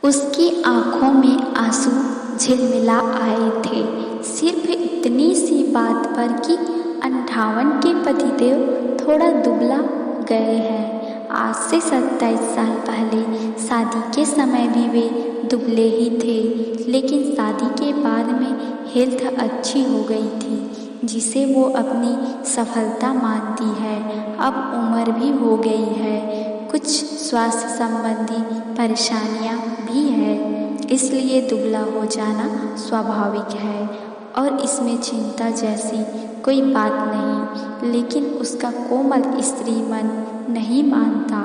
उसकी आंखों में आंसू झिलमिला आए थे, सिर्फ इतनी सी बात पर कि 58 के पतिदेव थोड़ा दुबला गए हैं। आज से 27 साल पहले शादी के समय भी वे दुबले ही थे, लेकिन शादी के बाद में हेल्थ अच्छी हो गई थी, जिसे वो अपनी सफलता मानती है। अब उम्र भी हो गई है, कुछ स्वास्थ्य संबंधी परेशानियां भी है, इसलिए दुबला हो जाना स्वाभाविक है और इसमें चिंता जैसी कोई बात नहीं। लेकिन उसका कोमल स्त्री मन नहीं मानता।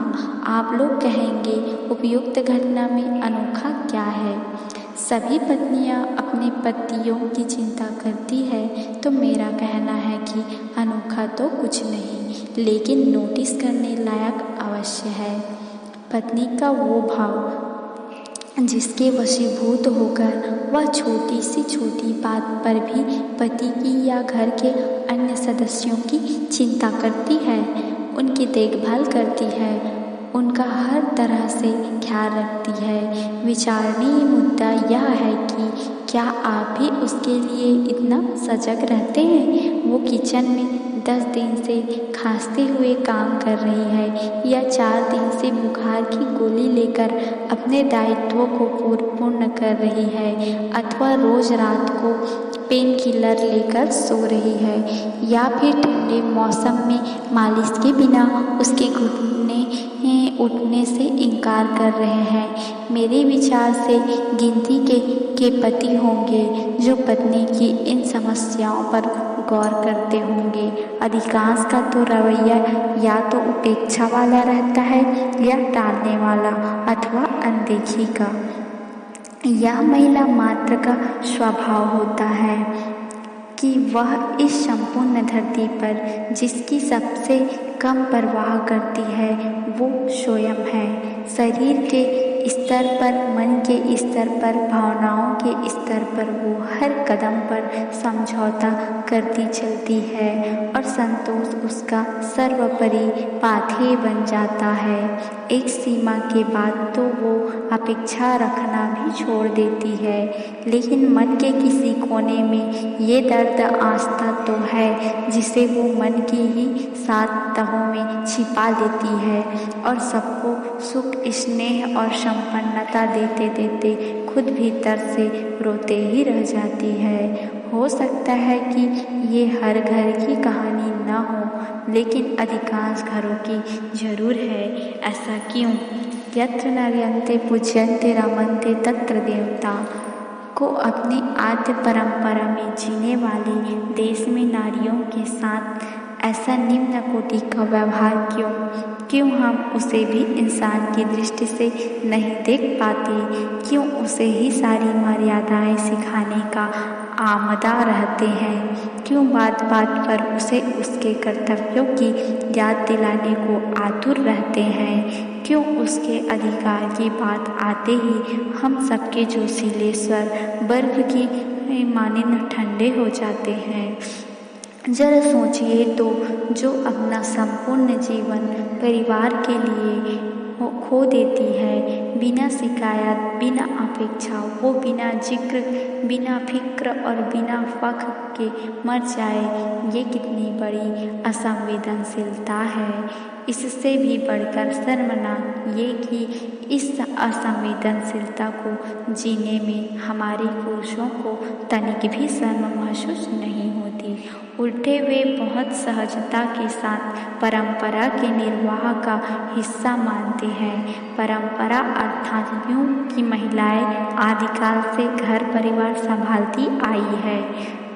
आप लोग कहेंगे उपयुक्त घटना में अनोखा क्या है? सभी पत्नियां अपने पतियों की चिंता करती है, तो मेरा कहना है कि अनोखा तो कुछ नहीं, लेकिन नोटिस करने लायक अवश्य है। पत्नी का वो भाव जिसके वशीभूत होकर वह छोटी से छोटी बात पर भी पति की या घर के अन्य सदस्यों की चिंता करती है, उनकी देखभाल करती है, उनका हर तरह से ख्याल रखती है। विचारणीय मुद्दा यह है कि क्या आप भी उसके लिए इतना सजग रहते हैं? वो किचन में 10 दिन से खांसते हुए काम कर रही है या 4 दिन से बुखार की गोली लेकर अपने दायित्वों को पूर्ण कर रही है, अथवा रोज रात को पेन किलर लेकर सो रही है, या फिर ठंडे मौसम में मालिश के बिना उसके घुटने उठने से इनकार कर रहे हैं। मेरे विचार से गिनती के पति होंगे जो पत्नी की इन समस्याओं पर गौर करते होंगे। अधिकांश का तो रवैया या तो उपेक्षा वाला रहता है या टालने वाला अथवा अनदेखी का। यह महिला मात्र का स्वभाव होता है कि वह इस संपूर्ण धरती पर जिसकी सबसे कम परवाह करती है वो स्वयं है। शरीर के स्तर पर, मन के स्तर पर, भावनाओं के स्तर पर वो हर कदम पर समझौता करती चलती है और संतोष उसका सर्वोपरि पाथेय बन जाता है। एक सीमा के बाद तो वो अपेक्षा रखना भी छोड़ देती है, लेकिन मन के किसी कोने में ये दर्द आस्था तो है जिसे वो मन की ही 7 तहों में छिपा लेती है और सबको सुख, स्नेह और संपन्नता देते देते खुद भीतर से रोते ही रह जाती है। हो सकता है कि ये हर घर की कहानी न हो, लेकिन अधिकांश घरों की जरूर है। ऐसा क्यों? यत्र नर्यन्ते पूज्यन्ते रमन्ते तत्र देवता को अपनी आद्य परंपरा में जीने वाले देश में नारियों के साथ ऐसा निम्न कोटि का व्यवहार क्यों हम उसे भी इंसान की दृष्टि से नहीं देख पाते? क्यों उसे ही सारी मर्यादाएं सिखाने का आमदा रहते हैं? क्यों बात बात पर उसे उसके कर्तव्यों की याद दिलाने को आतुर रहते हैं? क्यों उसके अधिकार की बात आते ही हम सबके जोशीले स्वर बर्फ की मानिंद ठंडे हो जाते हैं? जरा सोचिए तो, जो अपना संपूर्ण जीवन परिवार के लिए खो देती है, बिना शिकायत, बिना अपेक्षा, वो बिना जिक्र, बिना फिक्र और बिना फख्र के मर जाए, ये कितनी बड़ी असंवेदनशीलता है। इससे भी बढ़कर शर्मनाक ये कि इस असंवेदनशीलता को जीने में हमारे पुरुषों को तनिक भी शर्म महसूस नहीं होती। उल्टे वे बहुत सहजता के साथ परंपरा के निर्वाह का हिस्सा मानते हैं। परंपरा अर्थात यूं कि महिलाएं आदिकाल से घर परिवार संभालती आई है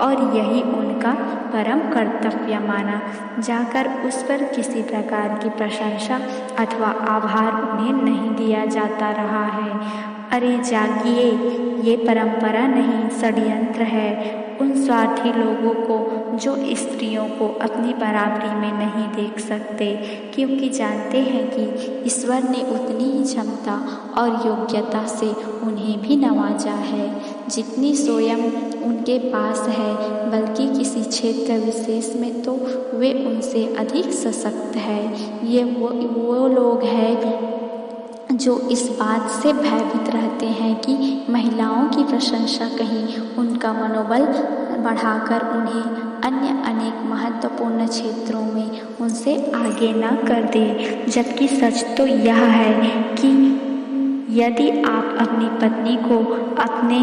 और यही उनका परम कर्तव्य माना जाकर उस पर किसी प्रकार की प्रशंसा अथवा आभार उन्हें नहीं दिया जाता रहा है। अरे जागिए, ये परंपरा नहीं, षड्यंत्र है उन स्वार्थी लोगों को जो स्त्रियों को अपनी बराबरी में नहीं देख सकते, क्योंकि जानते हैं कि ईश्वर ने उतनी ही क्षमता और योग्यता से उन्हें भी नवाजा है जितनी स्वयं उनके पास है, बल्कि किसी क्षेत्र विशेष में तो वे उनसे अधिक सशक्त है। ये वो लोग हैं जो इस बात से भयभीत रहते हैं कि महिलाओं की प्रशंसा कहीं उनका मनोबल बढ़ाकर उन्हें अन्य अनेक महत्वपूर्ण क्षेत्रों में उनसे आगे न कर दे। जबकि सच तो यह है कि यदि आप अपनी पत्नी को अपने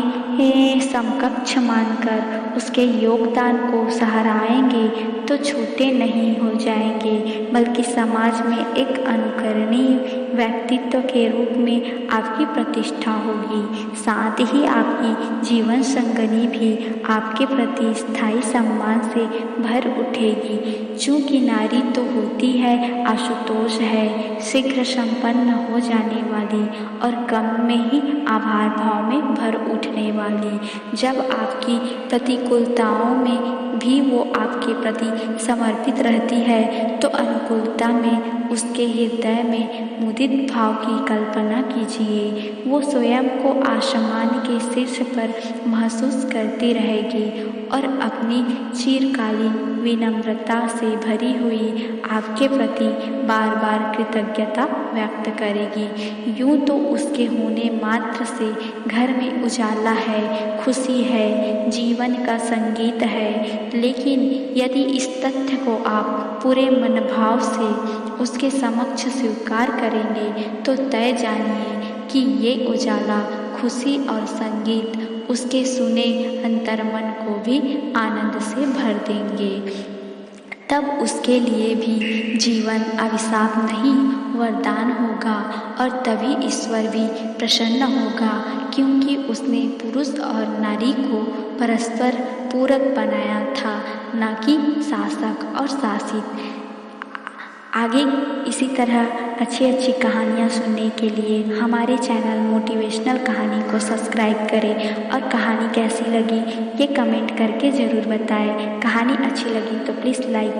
समकक्ष मानकर उसके योगदान को सराहेंगे तो छोटे नहीं हो जाएंगे, बल्कि समाज में एक अनुकरणीय व्यक्तित्व के रूप में आपकी प्रतिष्ठा होगी। साथ ही आपकी जीवन संगनी भी आपके प्रति स्थायी सम्मान से भर उठेगी। चूँकि नारी तो होती है आशुतोष है, शीघ्र संपन्न हो जाने वाली और कम में ही आभार भाव में भर उठने वाली। जब आपकी प्रतिकूलताओं में भी वो आपके प्रति समर्पित रहती है तो अनुकूलता में उसके हृदय में मुदित भाव की कल्पना कीजिए। वो स्वयं को आसमान के शीर्ष पर महसूस करती रहेगी और अपनी चिरकालीन विनम्रता से भरी हुई आपके प्रति बार बार कृतज्ञता व्यक्त करेगी। यूँ तो उसके होने मात्र से घर में उजाला है, खुशी है, जीवन का संगीत है। लेकिन यदि इस तथ्य को आप पूरे मनभाव से उसके समक्ष स्वीकार करेंगे तो तय जानिए कि ये उजाला, खुशी और संगीत उसके सुने अंतर्मन को भी आनंद से भर देंगे। तब उसके लिए भी जीवन अभिशाप नहीं वरदान होगा और तभी ईश्वर भी प्रसन्न होगा, क्योंकि उसने पुरुष और नारी को परस्पर पूरक बनाया था, न कि शासक और शासित। आगे इसी तरह अच्छी कहानियाँ सुनने के लिए हमारे चैनल मोटिवेशनल कहानी को सब्सक्राइब करें और कहानी कैसी लगी ये कमेंट करके ज़रूर बताएं। कहानी अच्छी लगी तो प्लीज़ लाइक